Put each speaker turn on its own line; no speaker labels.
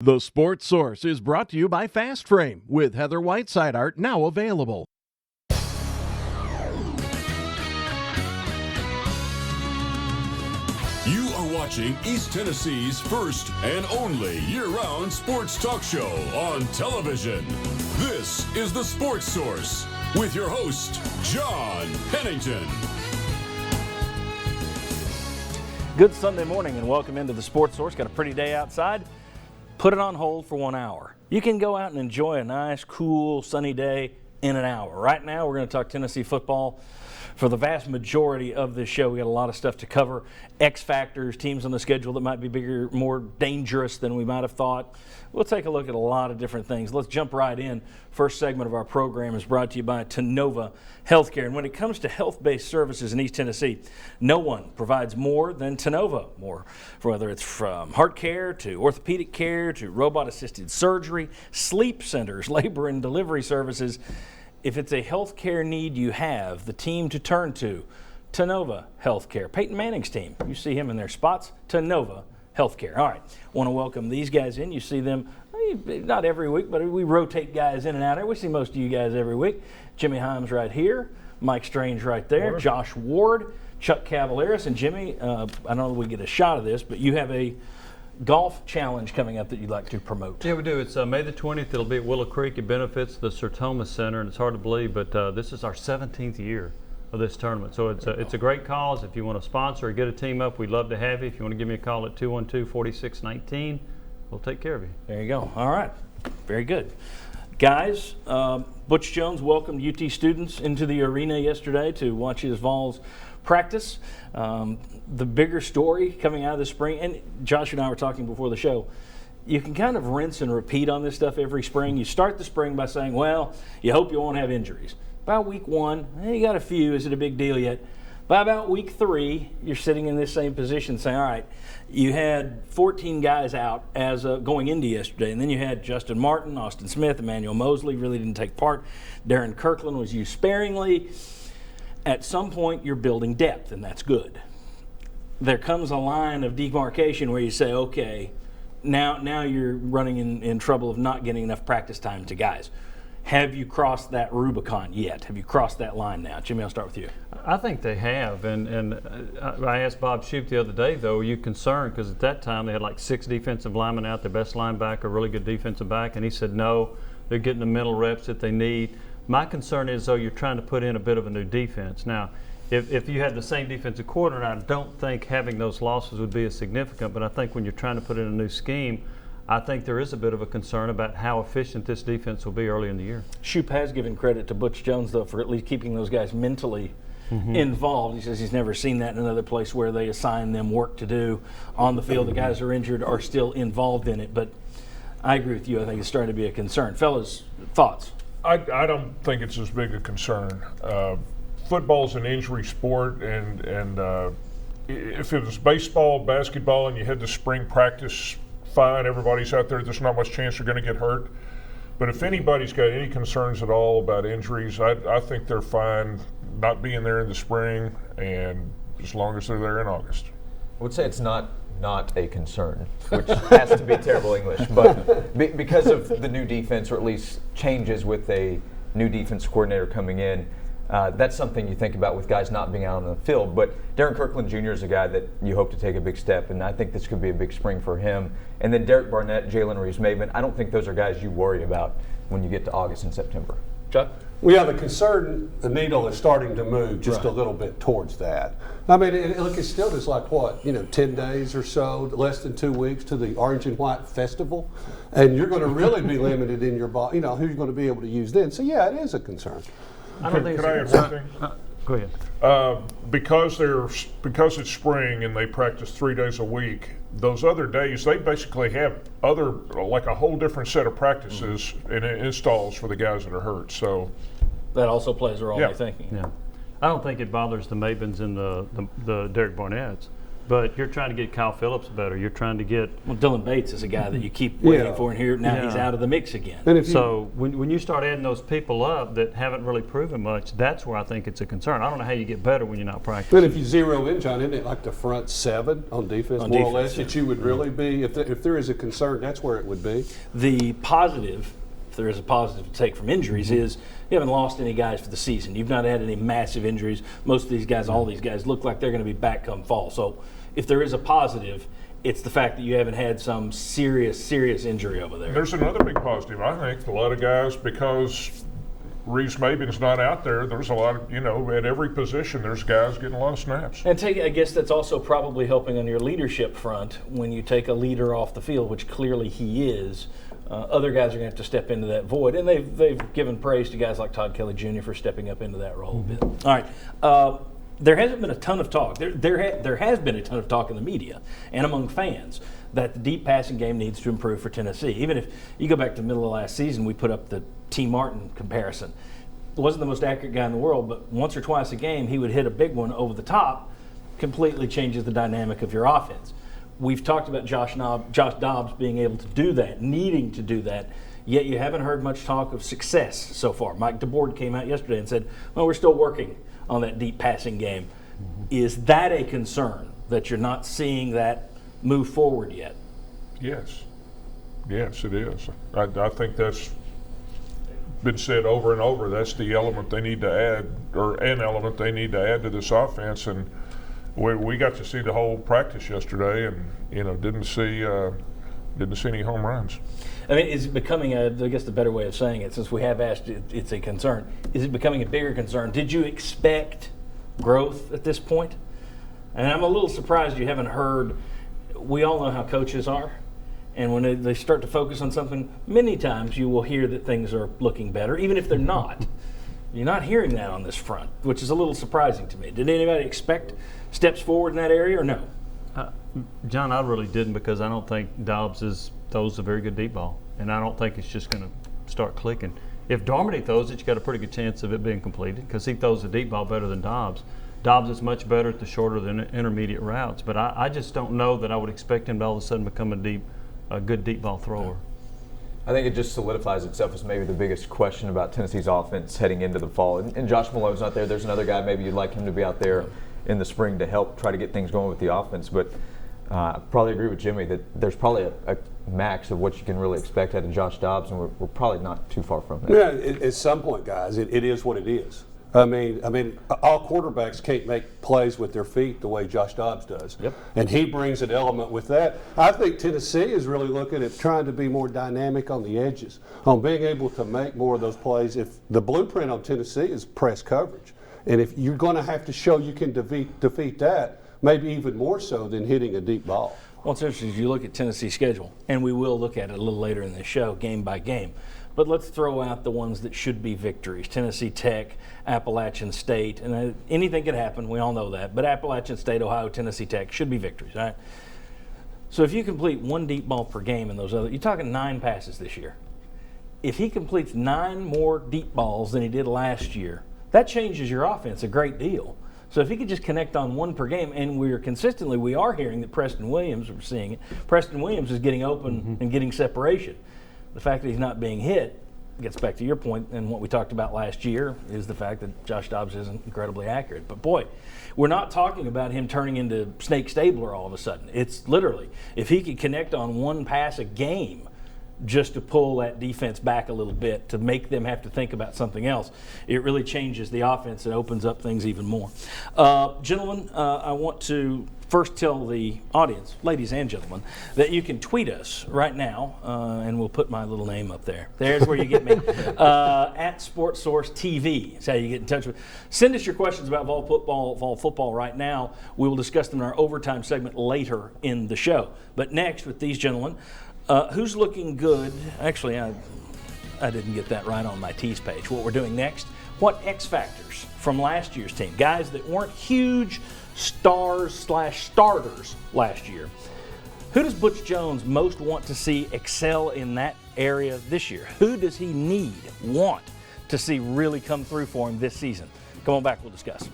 The Sports Source is brought to you by Fast Frame with Heather Whiteside art now available.
You are watching East Tennessee's first and only year-round sports talk show on television. This is The Sports Source with your host, John Pennington.
Good Sunday morning and welcome into The Sports Source. Got a pretty day outside. Put it on hold for 1 hour. You can go out and enjoy a nice, cool, sunny day in an hour. Right now, we're going to talk Tennessee football. For the vast majority of this show, we got a lot of stuff to cover. X factors, teams on the schedule that might be bigger, more dangerous than we might have thought. We'll take a look at a lot of different things. Let's jump right in. First segment of our program is brought to you by Tennova Healthcare. And when it comes to health-based services in East Tennessee, no one provides more than Tennova. More, whether it's from heart care to orthopedic care to robot-assisted surgery, sleep centers, labor and delivery services. If it's a healthcare need you have, the team to turn to, Tennova Healthcare. Peyton Manning's team, you see him in their spots, Tennova Healthcare. All right, want to welcome these guys in. You see them, not every week, but we rotate guys in and out. We see most of you guys every week. Jimmy Himes right here, Mike Strange right there, Ward. Josh Ward, Chuck Cavaleris, and Jimmy, I don't know if we get a shot of this, but you have a golf challenge coming up that you'd like to promote.
Yeah, we do. It's May the 20th. It'll be at Willow Creek. It benefits the Sertoma Center, and it's hard to believe, but this is our 17th year of this tournament. So it's a great cause. If you want to sponsor or get a team up, we'd love to have you. If you want to give me a call at 212-4619, we'll take care of you.
There you go. All right. Very good. Guys, Butch Jones welcomed UT students into the arena yesterday to watch his Vols practice. The bigger story coming out of the spring, and Josh and I were talking before the show, you can kind of rinse and repeat on this stuff every spring. You start the spring by saying, well, you hope you won't have injuries. By week one, you got a few. Is it a big deal yet? By about week 3, you're sitting in this same position saying, all right, you had 14 guys out as going into yesterday, and then you had Justin Martin, Austin Smith, Emmanuel Mosley really didn't take part. Darren Kirkland was used sparingly. At some point, you're building depth, and that's good. There comes a line of demarcation where you say, okay, now you're running in trouble of not getting enough practice time to guys. Have you crossed that Rubicon yet? Have you crossed that line now? Jimmy, I'll start with you.
I think they have, and I asked Bob Shoup the other day, though, are you concerned? Because at that time, they had like 6 defensive linemen out, their best linebacker, really good defensive back, and he said, no, they're getting the mental reps that they need. My concern is, though, you're trying to put in a bit of a new defense. Now, if you had the same defensive coordinator, I don't think having those losses would be as significant, but I think when you're trying to put in a new scheme, I think there is a bit of a concern about how efficient this defense will be early in the year.
Shoup has given credit to Butch Jones, though, for at least keeping those guys mentally involved. He says he's never seen that in another place where they assign them work to do on the field. The guys who are injured are still involved in it, but I agree with you. I think it's starting to be a concern. Fellas, thoughts?
I don't think it's as big a concern. Football's an injury sport, and if it was baseball, basketball, and you had the spring practice, fine, everybody's out there, there's not much chance you're going to get hurt. But if anybody's got any concerns at all about injuries, I think they're fine not being there in the spring, and as long as they're there in August.
I would say it's not a concern, which has to be terrible English, but because of the new defense, or at least changes with a new defense coordinator coming in, that's something you think about with guys not being out on the field. But Darren Kirkland Jr. is a guy that you hope to take a big step, and I think this could be a big spring for him. And then Derek Barnett, Jalen Reeves-Maven, I don't think those are guys you worry about when you get to August and September.
Chuck?
We have a concern. The needle is starting to move just a little bit towards that. I mean, look, it's still just like 10 days or so, less than 2 weeks to the Orange and White Festival, and you're going to really be limited in your ball. Who you're going to be able to use then. So yeah, it is a concern.
I don't think could I add one thing?
Go ahead.
Because it's spring and they practice 3 days a week, those other days they basically have like a whole different set of practices and installs for the guys that are hurt. So
that also plays a role,
yeah.
I think.
Yeah. I don't think it bothers the Mavens and the Derek Barnetts. but you're trying to get Kyle Phillips better. You're trying to get.
Well, Dylan Bates is a guy that you keep waiting for, and here now he's out of the mix again.
And if you,
So when you start adding those people up that haven't really proven much, that's where I think it's a concern. I don't know how you get better when you're not practicing.
but if you zero in, John, isn't it like the front 7 on defense, more or less, that you would really be, if there is a concern, that's where it would be?
The positive, if there is a positive to take from injuries, is you haven't lost any guys for the season. You've not had any massive injuries. Most of these guys, all these guys, look like they're going to be back come fall. So if there is a positive, it's the fact that you haven't had some serious injury over there.
There's another big positive, I think. A lot of guys, because Reeves Mabin's not out there, there's a lot of, at every position, there's guys getting a lot of snaps.
And I guess that's also probably helping on your leadership front when you take a leader off the field, which clearly he is. Other guys are going to have to step into that void, and they've given praise to guys like Todd Kelly Jr. for stepping up into that role a bit. All right, there hasn't been a ton of talk. There has been a ton of talk in the media and among fans that the deep passing game needs to improve for Tennessee. Even if you go back to the middle of last season, we put up the T. Martin comparison. Wasn't the most accurate guy in the world, but once or twice a game he would hit a big one over the top, completely changes the dynamic of your offense. We've talked about Josh Dobbs being able to do that, needing to do that, yet you haven't heard much talk of success so far. Mike DeBoard came out yesterday and said, well, we're still working on that deep passing game. Is that a concern that you're not seeing that move forward yet?
Yes. Yes, it is. I think that's been said over and over. That's the element they need to add, or an element they need to add to this offense. And we got to see the whole practice yesterday, and didn't see any home runs.
I mean, is it becoming I guess the better way of saying it, since we have asked it's a concern, is it becoming a bigger concern? Did you expect growth at this point? And I'm a little surprised you haven't heard. We all know how coaches are, and when they start to focus on something, many times you will hear that things are looking better, even if they're not. You're not hearing that on this front, which is a little surprising to me. Did anybody expect steps forward in that area or no?
John, I really didn't, because I don't think Dobbs throws a very good deep ball, and I don't think it's just going to start clicking. If Darmody throws it, you got a pretty good chance of it being completed, because he throws the deep ball better than Dobbs. Dobbs is much better at the shorter than intermediate routes, but I just don't know that I would expect him to all of a sudden become a good deep ball thrower.
I think it just solidifies itself as maybe the biggest question about Tennessee's offense heading into the fall. And Josh Malone's not there. There's another guy maybe you'd like him to be out there in the spring to help try to get things going with the offense. But I probably agree with Jimmy that there's probably a max of what you can really expect out of Josh Dobbs, and we're probably not too far from that.
Yeah, at some point, guys, it is what it is. I mean, all quarterbacks can't make plays with their feet the way Josh Dobbs does.
Yep.
And he brings an element with that. I think Tennessee is really looking at trying to be more dynamic on the edges, on being able to make more of those plays. If the blueprint on Tennessee is press coverage, and if you're going to have to show you can defeat that, maybe even more so than hitting a deep ball.
Well, it's interesting if you look at Tennessee's schedule, and we will look at it a little later in the show, game by game. But let's throw out the ones that should be victories. Tennessee Tech, Appalachian State, and anything can happen. We all know that. But Appalachian State, Ohio, Tennessee Tech should be victories, right? So if you complete one deep ball per game in those other, you're talking 9 passes this year. If he completes 9 more deep balls than he did last year, that changes your offense a great deal. So if he could just connect on 1 per game, and we are hearing that Preston Williams, we're seeing it, Preston Williams is getting open and getting separation. The fact that he's not being hit gets back to your point, and what we talked about last year is the fact that Josh Dobbs isn't incredibly accurate. But boy, we're not talking about him turning into Snake Stabler all of a sudden. It's literally, if he could connect on 1 pass a game just to pull that defense back a little bit, to make them have to think about something else, it really changes the offense and opens up things even more. Gentlemen, I want to first tell the audience, ladies and gentlemen, that you can tweet us right now, and we'll put my little name up there. There's where you get me. At SportsSource TV is how you get in touch with. Send us your questions about fall football right now. We will discuss them in our overtime segment later in the show. But next, with these gentlemen, who's looking good? Actually, I didn't get that right on my tease page. What we're doing next, what X factors from last year's team, guys that weren't huge stars/starters last year. Who does Butch Jones most want to see excel in that area this year? Who does he want to see really come through for him this season? Come on back, we'll discuss.